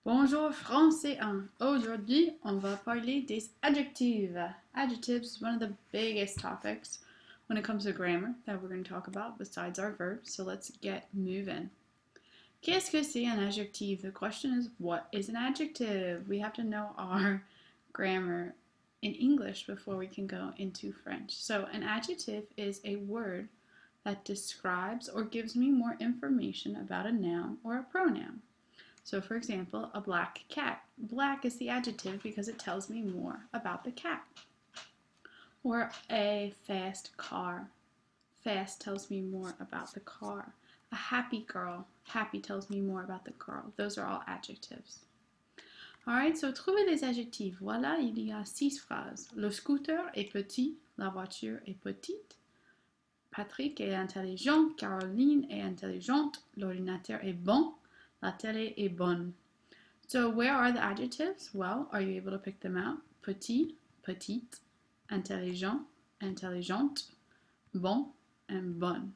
Bonjour Français 1. Aujourd'hui, on va parler des adjectives. Adjectives is one of the biggest topics when it comes to grammar that we're going to talk about besides our verbs. So let's get moving. Qu'est-ce que c'est un adjectif? The question is, what is an adjective? We have to know our grammar in English before we can go into French. So an adjective is a word that describes or gives me more information about a noun or a pronoun. So for example, a black cat. Black is the adjective because it tells me more about the cat. Or a fast car. Fast tells me more about the car. A happy girl. Happy tells me more about the girl. Those are all adjectives. Alright, so trouvez des adjectifs. Voilà, il y a 6 phrases. Le scooter est petit, la voiture est petite. Patrick est intelligent, Caroline est intelligente, l'ordinateur est bon, la télé est bonne. So where are the adjectives? Well, are you able to pick them out? Petit, petite, intelligent, intelligente, bon, and bonne.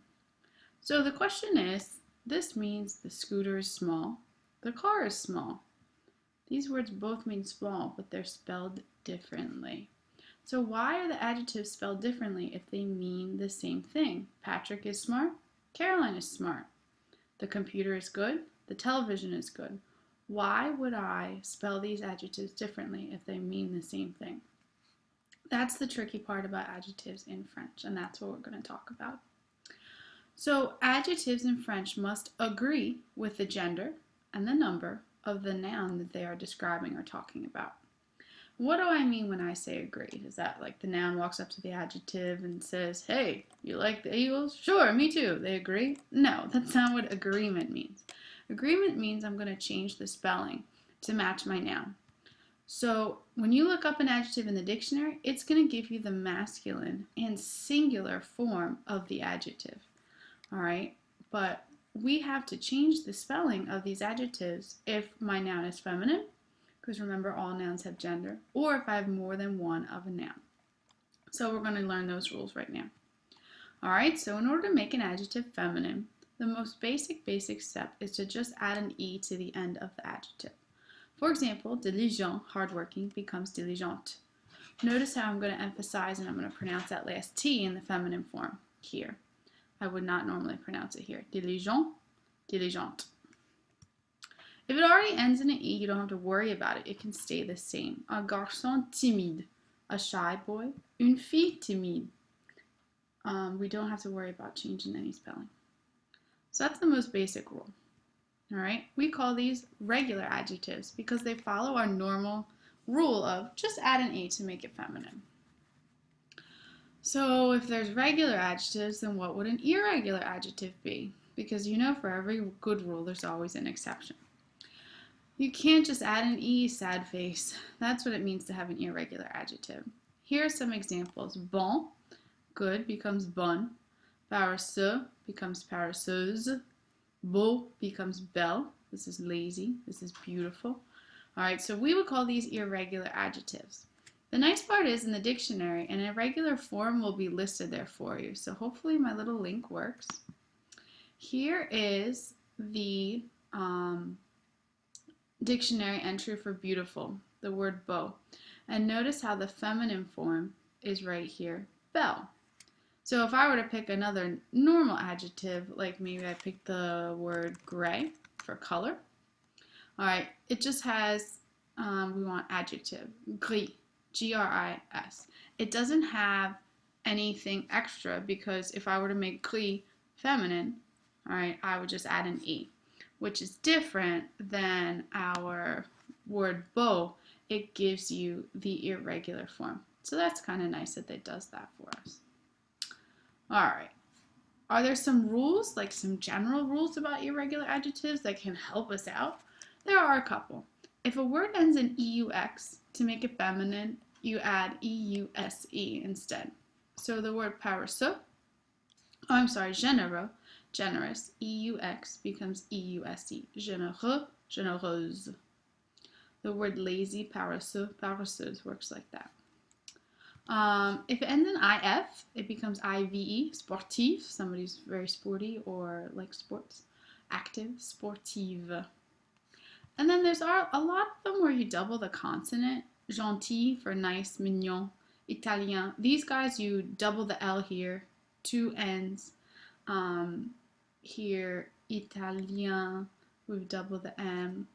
So the question is, this means the scooter is small, the car is small. These words both mean small, but they're spelled differently. So why are the adjectives spelled differently if they mean the same thing? Patrick is smart, Caroline is smart. The computer is good, the television is good. Why would I spell these adjectives differently if they mean the same thing? That's the tricky part about adjectives in French, and that's what we're going to talk about. So adjectives in French must agree with the gender and the number of the noun that they are describing or talking about. What do I mean when I say agree? Is that like the noun walks up to the adjective and says, hey, you like the Eagles? Sure, me too. They agree? No, that's not what agreement means. Agreement means I'm going to change the spelling to match my noun. So when you look up an adjective in the dictionary, it's going to give you the masculine and singular form of the adjective. All right, but we have to change the spelling of these adjectives if my noun is feminine, because remember all nouns have gender, or if I have more than one of a noun. So we're going to learn those rules right now. All right, so in order to make an adjective feminine, the most basic step is to just add an E to the end of the adjective. For example, diligent, hardworking, becomes diligente. Notice how I'm going to emphasize and I'm going to pronounce that last T in the feminine form here. I would not normally pronounce it here. Diligent, diligente. If it already ends in an E, you don't have to worry about it. It can stay the same. Un garçon timide, a shy boy. Une fille timide. We don't have to worry about changing any spelling. So that's the most basic rule. All right, we call these regular adjectives because they follow our normal rule of just add an E to make it feminine. So if there's regular adjectives, then what would an irregular adjective be? Because you know for every good rule, there's always an exception. You can't just add an E, sad face. That's what it means to have an irregular adjective. Here are some examples. Bon, good, becomes bonne. Paresseux becomes paresseuse. Beau becomes belle. This is lazy. This is beautiful. All right, so we would call these irregular adjectives. The nice part is in the dictionary, an irregular form will be listed there for you. So hopefully my little link works. Here is the dictionary entry for beautiful, the word beau. And notice how the feminine form is right here, belle. So if I were to pick another normal adjective, like maybe I pick the word gray for color. All right, it just has, we want adjective, gris, G-R-I-S. It doesn't have anything extra because if I were to make gris feminine, all right, I would just add an E, which is different than our word beau. It gives you the irregular form. So that's kind of nice that it does that for us. All right. Are there some rules, like some general rules about irregular adjectives that can help us out? There are a couple. If a word ends in EUX, to make it feminine, you add EUSE instead. So the word paresseux, généreux, generous, EUX becomes EUSE, généreux, généreuse. The word lazy, paresseux, paresseuse works like that. If it ends in IF, it becomes IVE, sportif, somebody's very sporty or likes sports. Active, sportive. And then there's a lot of them where you double the consonant. Gentil for nice, mignon, Italien. These guys, you double the L here, two N's. Here, Italien, we've doubled the M.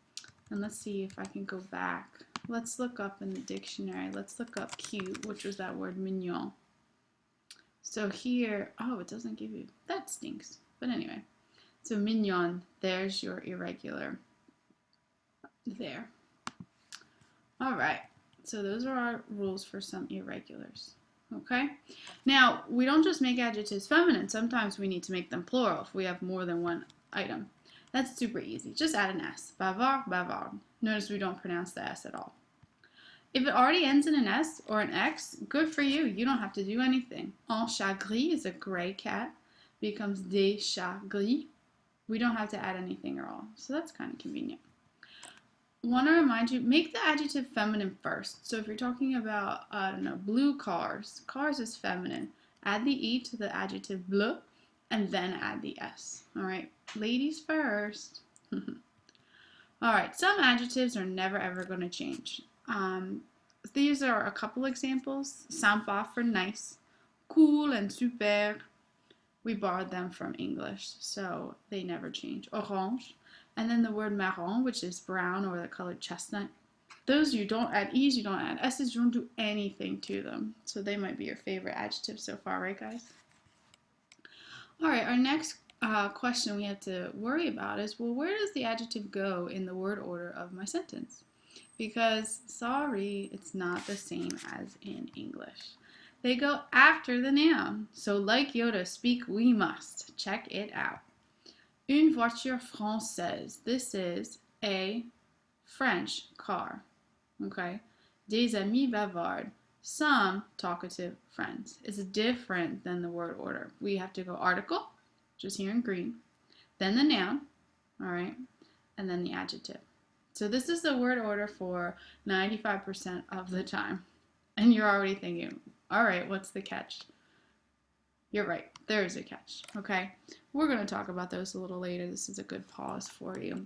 And let's see if I can go back. Let's look up in the dictionary. Let's look up cute, which was that word mignon. So here, oh, it doesn't give you, that stinks. But anyway, so mignon, there's your irregular there. All right, so those are our rules for some irregulars. Okay, now we don't just make adjectives feminine. Sometimes we need to make them plural if we have more than one item. That's super easy. Just add an S. Bavard, bavard. Notice we don't pronounce the S at all. If it already ends in an S or an X, good for you. You don't have to do anything. Un chat gris is a gray cat. Becomes des chats gris. We don't have to add anything at all. So that's kind of convenient. Want to remind you, make the adjective feminine first. So if you're talking about, I don't know, blue cars. Cars is feminine. Add the E to the adjective bleu and then add the S. All right, ladies first. All right, some adjectives are never ever going to change. These are a couple examples. Sympa for nice, cool and super. We borrowed them from English, so they never change. Orange, and then the word marron, which is brown or the color chestnut. Those you don't add E's, you don't add S's, you don't do anything to them. So they might be your favorite adjective so far, right guys? All right, our next question we have to worry about is, well, where does the adjective go in the word order of my sentence? Because, sorry, it's not the same as in English. They go after the noun. So like Yoda, speak we must. Check it out. Une voiture française. This is a French car. Okay. Des amis bavards. Some talkative friends. It's different than the word order. We have to go article, just here in green, then the noun, all right, and then the adjective. So this is the word order for 95% of the time. And you're already thinking, all right, what's the catch? You're right, there is a catch, okay? We're going to talk about those a little later. This is a good pause for you.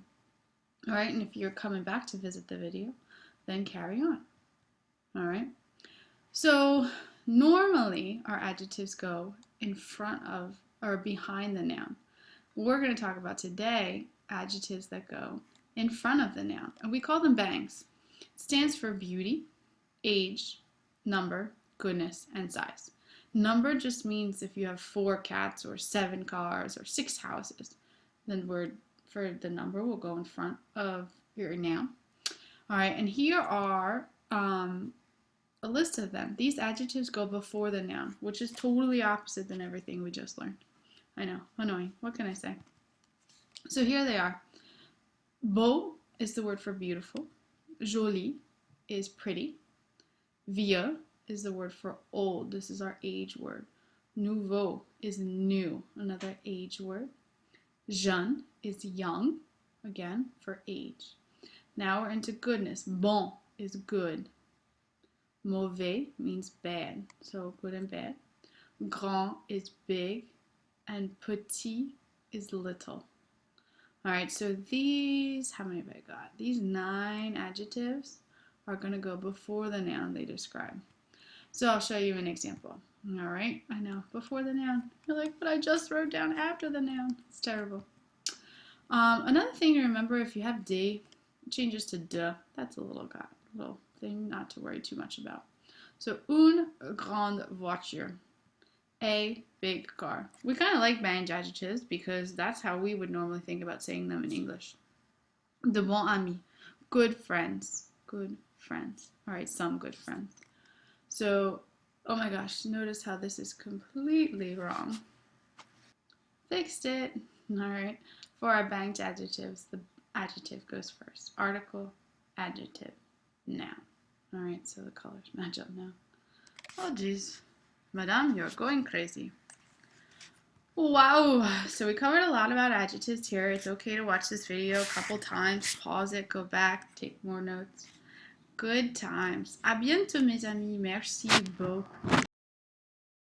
All right, and if you're coming back to visit the video, then carry on. All right? So normally our adjectives go in front of or behind the noun. We're going to talk about today adjectives that go in front of the noun, and we call them bangs. It stands for beauty, age, number, goodness, and size. Number just means if you have 4 cats or 7 cars or 6 houses, then word for the number will go in front of your noun. All right, and here are a list of them. These adjectives go before the noun, which is totally opposite than everything we just learned. I know, annoying. What can I say? So here they are. Beau is the word for beautiful. Joli is pretty. Vieux is the word for old. This is our age word. Nouveau is new, another age word. Jeune is young, again, for age. Now we're into goodness. Bon is good. Mauvais means bad, so good and bad. Grand is big, and petit is little. All right, so these, how many have I got? These 9 adjectives are going to go before the noun they describe. So I'll show you an example. All right, I know, before the noun. You're like, but I just wrote down after the noun. It's terrible. Another thing to remember, if you have des, it changes to de. That's a little thing not to worry too much about. So, une grande voiture. A big car. We kind of like banged adjectives because that's how we would normally think about saying them in English. De bons amis. Good friends. Good friends. All right, some good friends. So, oh my gosh, notice how this is completely wrong. Fixed it. All right. For our banged adjectives, the adjective goes first. Article, adjective, noun. All right, so the colors match up now. Oh, geez. Madame, you're going crazy. Wow. So we covered a lot about adjectives here. It's okay to watch this video a couple times, pause it, go back, take more notes. Good times. À bientôt, mes amis. Merci beaucoup.